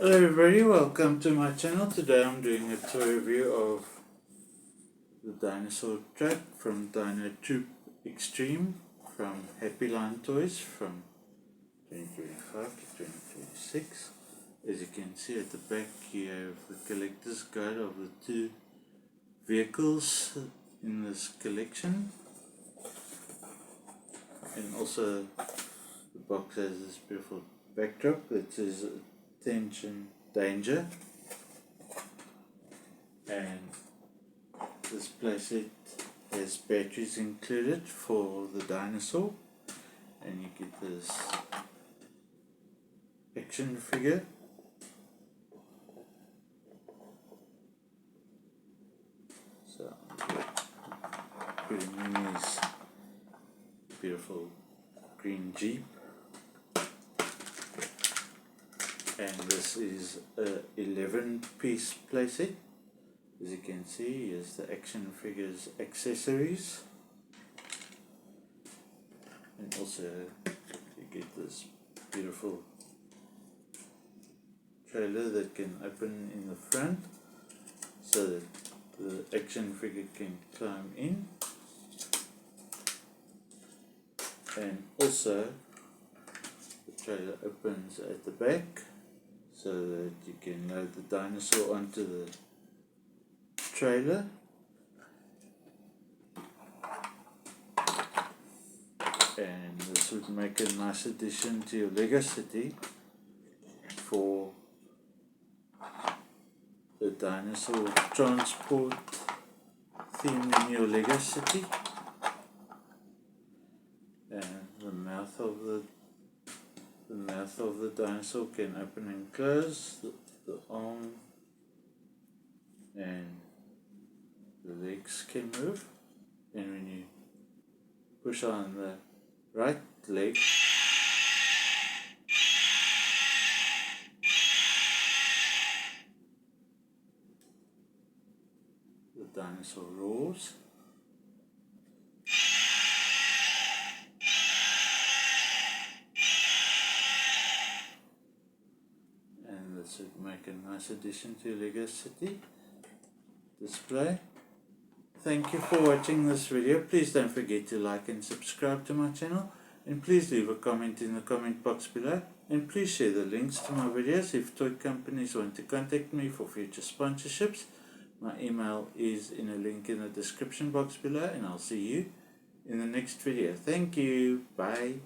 Hello everybody, welcome to my channel. Today I'm doing a toy review of the Dinosaur truck from Dino Troop Extreme from Happyline Toys from 2025 to 2026. As you can see at the back you have the collector's guide of the two vehicles in this collection, and also the box has this beautiful backdrop that says attention danger, and this playset has batteries included for the dinosaur, and you get this action figure. So putting in his beautiful green Jeep. And this is a 11-piece playset. As you can see, here's the action figures accessories, and also you get this beautiful trailer that can open in the front so that the action figure can climb in, and also the trailer opens at the back so that you can load the dinosaur onto the trailer. And this would make a nice addition to your Lego city for the dinosaur transport theme in your Lego city. And the mouth of the dinosaur can open and close, the arm and the legs can move, and when you push on the right leg, the dinosaur roars. This would make a nice addition to Lego City display. Thank you for watching this video. Please don't forget to like and subscribe to my channel, and please leave a comment in the comment box below, and please share the links to my videos if toy companies want to contact me for future sponsorships. My email is in a link in the description box below, and I'll see you in the next video. Thank you. Bye.